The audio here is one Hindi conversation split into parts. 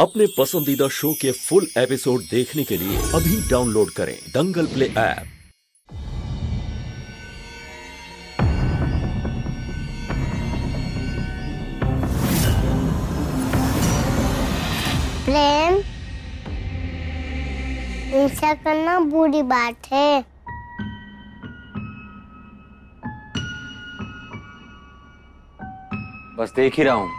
अपने पसंदीदा शो के फुल एपिसोड देखने के लिए अभी डाउनलोड करें दंगल प्ले ऐप। प्रेम, ऐसा करना बुरी बात है। बस देख ही रहा हूँ,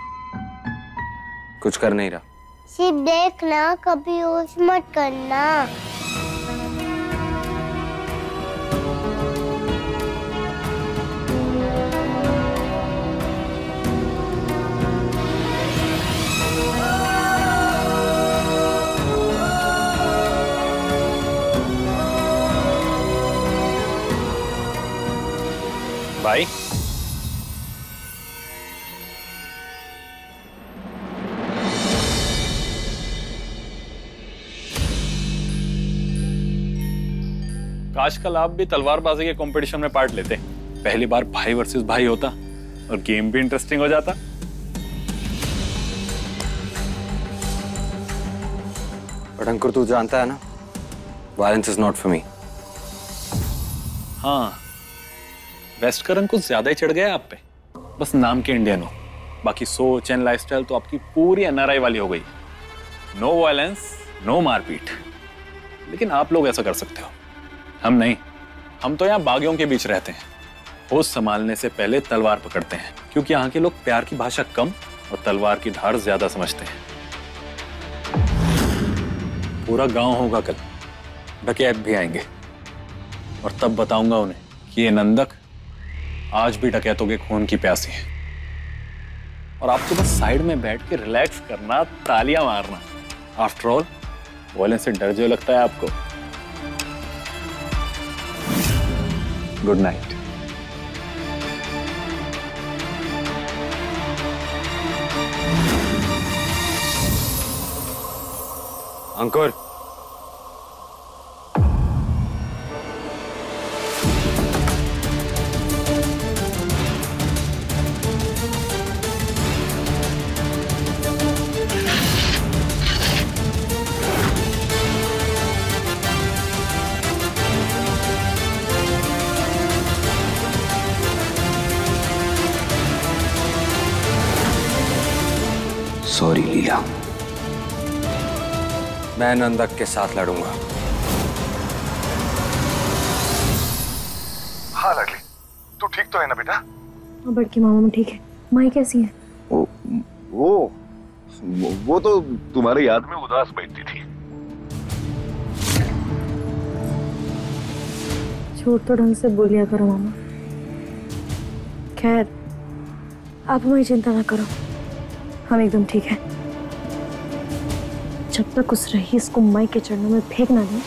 कुछ कर नहीं रहा। सिर्फ देखना, कभी होश मत करना। भाई काश कल आप भी तलवारबाजी के कंपटीशन में पार्ट लेते। पहली बार भाई वर्सेस भाई होता और गेम भी इंटरेस्टिंग हो जाता। बट अंकुर, तू जानता है ना, violence is not for me. हाँ, वेस्ट का रंग कुछ ज्यादा ही चढ़ गया आप पे। बस नाम के इंडियन हो, बाकी सोच एंड लाइफस्टाइल तो आपकी पूरी एनआरआई वाली हो गई। नो वायलेंस, नो मारपीट। लेकिन आप लोग ऐसा कर सकते हो, हम नहीं। हम तो यहाँ बागियों के बीच रहते हैं। होश संभालने से पहले तलवार पकड़ते हैं, क्योंकि यहाँ के लोग प्यार की भाषा कम और तलवार की धार ज्यादा समझते हैं। पूरा गांव होगा कल, डकैत भी आएंगे और तब बताऊंगा उन्हें कि ये नंदक आज भी डकैतों के खून की प्यासी है। और आपको बस साइड में बैठ के रिलैक्स करना, तालियां मारना। आफ्टर ऑल, वायलेंस से डर जो लगता है आपको। Good night. Ankur, sorry Leela, मैं नंदक के साथ लड़ूंगा। हाँ लगली, तू ठीक तो है ना बेटा? हाँ बड़की मामा, मैं ठीक है। माई कैसी है? वो तो तुम्हारी याद में उदास बैठती थी। झूठ तो ढंग से बोलिया करो मामा। खैर, आप हमारी चिंता ना करो, हम एकदम ठीक है। जब तक उस रईस को माई के चरणों में फेंक ना दें,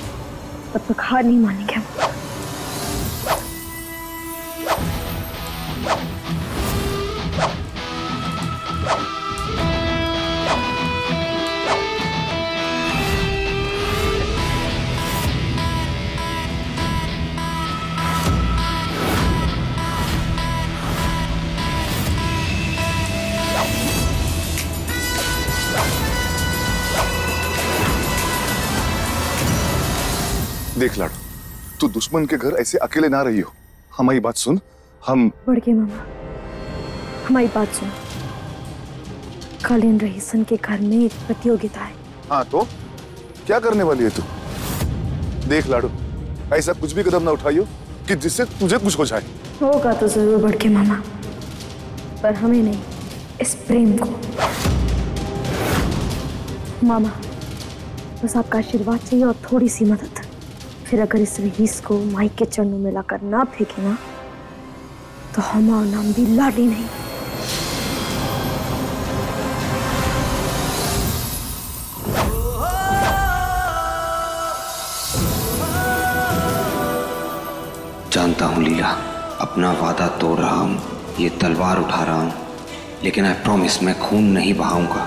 तब तक हार नहीं मानेंगे हम। देख लाडो, तू दुश्मन के घर ऐसे अकेले ना रही हो। हमारी बात सुन। हम बड़के मामा, हमारी बात सुनो। कल इन रईसन के घर में एक प्रतियोगिता है। हाँ तो क्या करने वाली है तू? देख लाडो, ऐसा कुछ भी कदम ना उठाइयो कि जिससे तुझे कुछ हो जाए। होगा तो जरूर बड़के मामा, पर हमें नहीं, इस प्रेम को। मामा, बस आपका आशीर्वाद चाहिए और थोड़ी सी मदद। फिर अगर इस रईस को माई के चरणों में लाकर ना फेंके ना, तो हमारा नाम भी लाडी नहीं। जानता हूँ लीला, अपना वादा तोड़ रहा हूँ, ये तलवार उठा रहा हूँ, लेकिन आई प्रॉमिस मैं खून नहीं बहाऊंगा।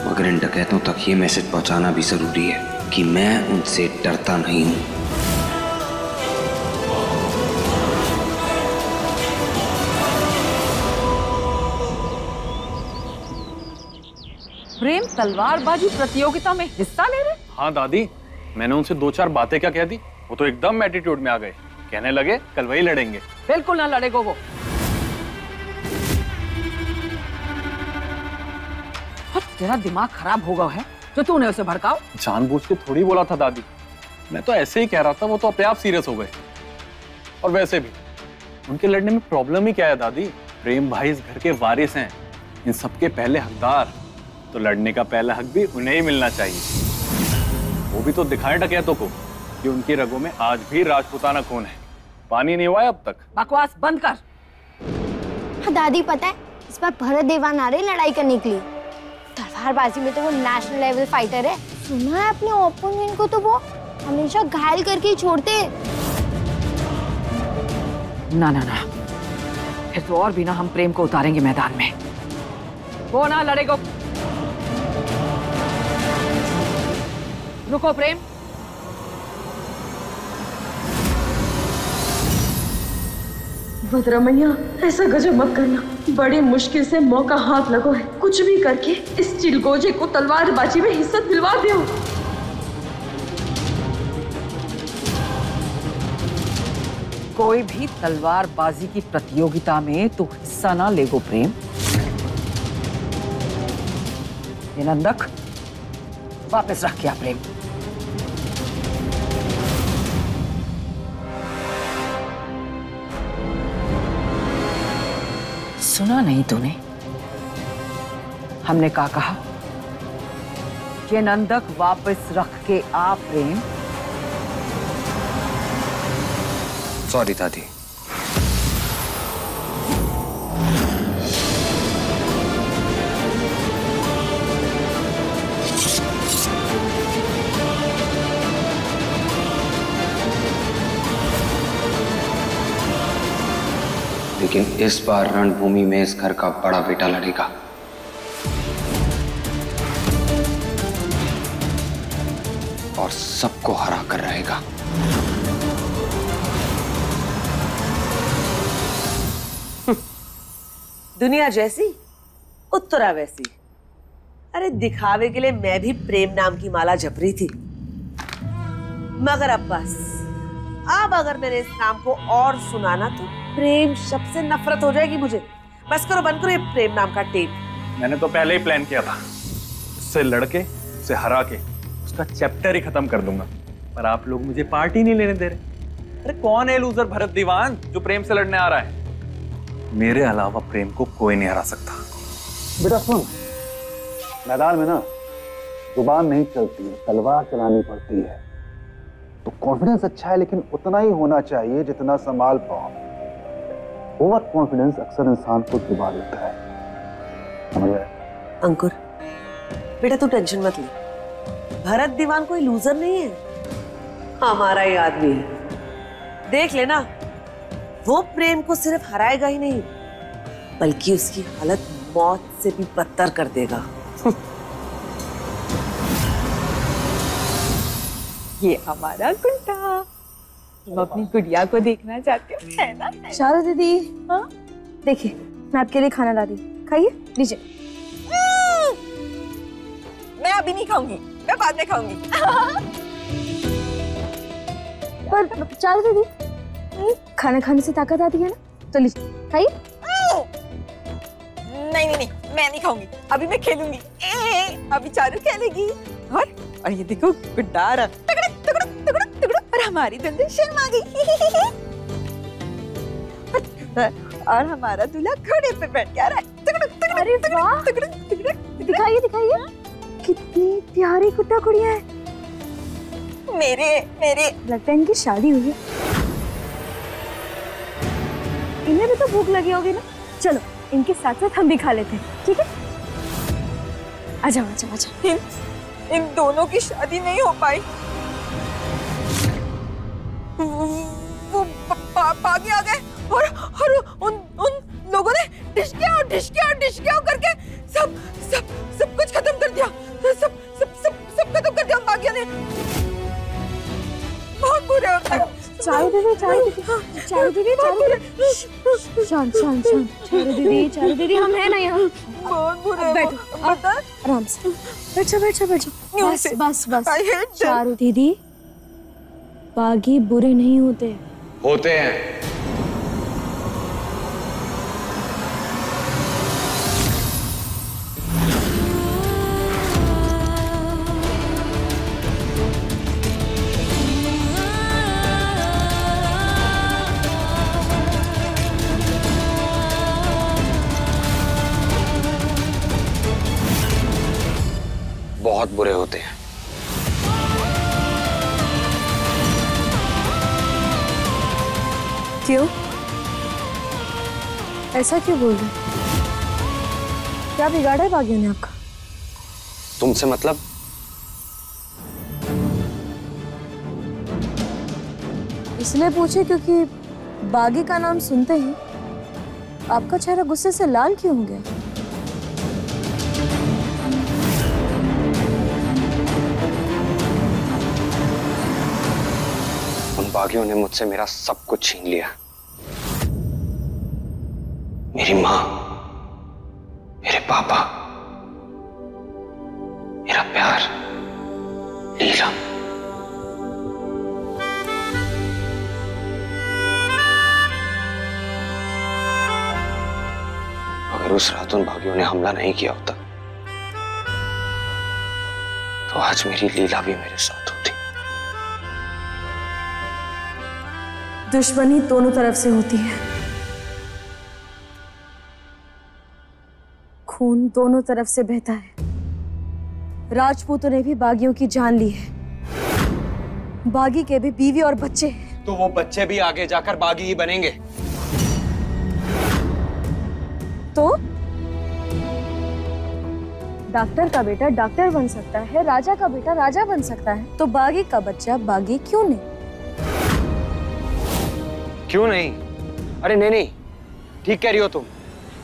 मगर इन डकैतों तक ये मैसेज पहुँचाना भी जरूरी है कि मैं उनसे डरता नहीं हूँ। प्रेम, तलवारबाजी प्रतियोगिता में हिस्सा ले रहे? हाँ दादी, मैंने उनसे 2-4 बातें क्या कह दी, वो तो एकदम एटीट्यूड में आ गए। कहने लगे कल वही लड़ेंगे। बिल्कुल ना लड़ेगा वो। और तेरा दिमाग खराब हो गया है जो तूने उसे भड़काओ। जानबूझ के थोड़ी बोला था दादी, मैं तो ऐसे ही कह रहा था, वो तो अपने आप सीरियस हो गए। और वैसे भी उनके लड़ने में प्रॉब्लम ही क्या है दादी? प्रेम भाई इस घर के वारिस हैं, इन सबके पहले हकदार, तो लड़ने का पहला हक भी उन्हें ही मिलना चाहिए। वो भी तो दिखाएं डकैतों को कि उनकी रगों में आज भी राजपूताना कौन है। पानी नहीं हुआ है अब तक। बकवास बंद कर। हाँ दादी, पता है इस बार भरत देवान आ रहे लड़ाई करने के लिए। तलवारबाजी में तो वो नेशनल लेवल फाइटर है। सुना है अपने ओपोनेंट को तो वो हमेशा घायल करके ही छोड़ते हैं। ना ना ना, फिर तो और भी ना हम प्रेम को उतारेंगे मैदान में। वो ना लड़ेगा। रुको प्रेम। भद्रमैया, ऐसा गजब मत करना। बड़ी मुश्किल से मौका हाथ लगो है, कुछ भी करके इस चिलगोजे को तलवारबाजी में हिस्सा दिलवा दो। कोई भी तलवारबाजी की प्रतियोगिता में तो हिस्सा ना लेगो प्रेम। ये नंदक वापस रख क्या प्रेम। सुना नहीं तूने? हमने क्या कहा? ये नंदक वापस रख के आ प्रेम। सॉरी दादी। लेकिन इस बार रणभूमि में इस घर का बड़ा बेटा लड़ेगा। और सबको हरा कर रहेगा। दुनिया जैसी उत्तरा वैसी। अरे दिखावे के लिए मैं भी प्रेम नाम की माला जप रही थी, मगर अब बस, अब अगर मैंने इस नाम को और सुनाना तो प्रेम शब्द से नफरत हो जाएगी मुझे। बस करो, बंद करो ये प्रेम नाम का टेप। मैंने तो पहले ही प्लान किया था, उससे लड़के उसे हरा के उसका चैप्टर ही खत्म कर दूंगा, पर आप लोग मुझे पार्टी नहीं लेने दे रहे। अरे कौन है लूजर भरत दीवान जो प्रेम से लड़ने आ रहा है? मेरे अलावा प्रेम को कोई नहीं हरा सकता। बेटा सुन, मैदान में ना जुबान नहीं चलती है, तलवार चलानी पड़ती है। तो कॉन्फिडेंस अच्छा है, लेकिन उतना ही होना चाहिए जितना संभाल पाओ। ओवर कॉन्फिडेंस अक्सर इंसान को डुबा देता है, समझ गए? अंकुर बेटा तू टेंशन मत ले, भरत दीवान कोई लूजर नहीं है, हमारा ही आदमी है। देख लेना, वो प्रेम को सिर्फ हराएगा ही नहीं, बल्कि उसकी हालत मौत से भी बदतर कर देगा। ये हमारा गुड्डा, तुम अपनी गुड़िया को देखना चाहते हो, है ना? शारदा दीदी, हाँ? देखिए मैं आपके लिए खाना ला दी, खाइए, लीजिए। मैं अभी नहीं खाऊंगी, मैं बाद में खाऊंगी। पर शारदा दीदी, खाना खाने से ताकत आती है ना, तो लीजिए खाइए। नहीं नहीं नहीं, मैं नहीं खाऊंगी, अभी मैं खेलूंगी। अभी चारू खेलेगी। और ये देखो गुड्डा आ रहा, तगड़क तगड़क तगड़क तगड़क, और हमारी दुल्हन शर्मा गई। और हमारा दूल्हा घोड़े पे बैठ के आ रहा है, तगड़क तगड़क। अरे वाह, तगड़क तगड़क। दिखाइए दिखाइए, कितनी प्यारी गुड्डा गुड़िया है। मेरे लगता है इनकी शादी हुई है। इन्हें भी तो भूख लगी होगी ना, चलो इनके साथ साथ हम भी खा लेते हैं, ठीक है? आ जाओ आ जाओ आ जाओ। इन दोनों की शादी नहीं हो पाई। वो भागे आ गए और उन लोगों ने डिशकिया करके सब कुछ खत्म कर दिया। सब खत्म कर दिया उन बागियों ने। बहुत बुरे होते हैं, चारू दीदी, चारू दीदी, चारू दीदी, शांत शांत शांत। चारू दीदी, चारू दीदी, हम हैं ना यहाँ। बहुत बुरे। बैठो, आराम से बैठो बैठो बैठो। बस बस बस। चारू दीदी, बागी बुरे नहीं होते। होते हैं। बहुत बुरे होते हैं। क्यों? ऐसा क्यों बोल रहे? क्या बिगाड़ा है बागियों ने आपका? तुमसे मतलब? इसलिए पूछे क्योंकि बागी का नाम सुनते ही आपका चेहरा गुस्से से लाल क्यों हो गया? उन बागियों ने मुझसे मेरा सब कुछ छीन लिया। मेरी माँ, मेरे पापा, मेरा प्यार, लीला। अगर उस रात उन बागियों ने हमला नहीं किया होता तो आज मेरी लीला भी मेरे साथ होती। दुश्मनी दोनों तरफ से होती है, खून दोनों तरफ से बहता है। राजपूतों ने भी बागियों की जान ली है। बागी के भी बीवी और बच्चे हैं। तो वो बच्चे भी आगे जाकर बागी ही बनेंगे। तो डॉक्टर का बेटा डॉक्टर बन सकता है, राजा का बेटा राजा बन सकता है, तो बागी का बच्चा बागी क्यों नहीं? क्यों नहीं? अरे नहीं, ठीक कह रही हो तुम।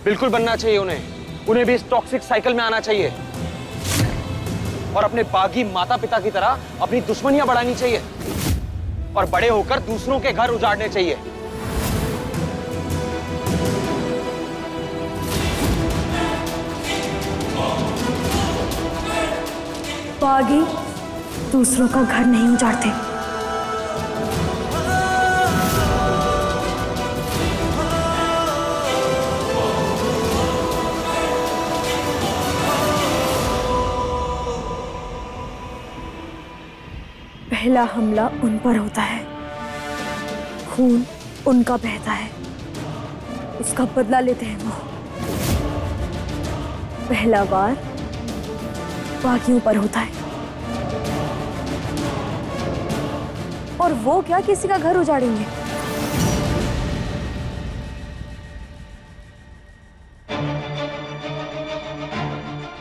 बिल्कुल बनना चाहिए उन्हें भी इस टॉक्सिक साइकिल में आना चाहिए और अपने बागी माता पिता की तरह अपनी दुश्मनियां बढ़ानी चाहिए और बड़े होकर दूसरों के घर उजाड़ने चाहिए। बागी दूसरों का घर नहीं उजाड़ते। पहला हमला उन पर होता है, खून उनका बहता है, उसका बदला लेते हैं वो। पहला वार बागियों पर होता है और वो क्या किसी का घर उजाड़ेंगे?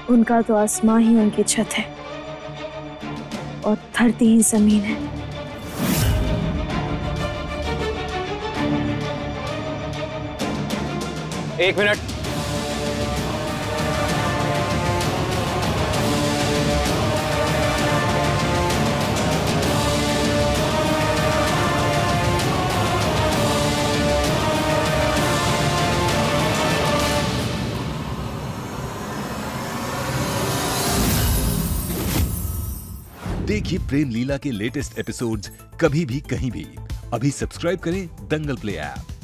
उनका तो आसमां ही उनकी छत है और धरती ही जमीन है। एक मिनट। देखिए प्रेम लीला के लेटेस्ट एपिसोड्स कभी भी कहीं भी। अभी सब्सक्राइब करें दंगल प्ले ऐप।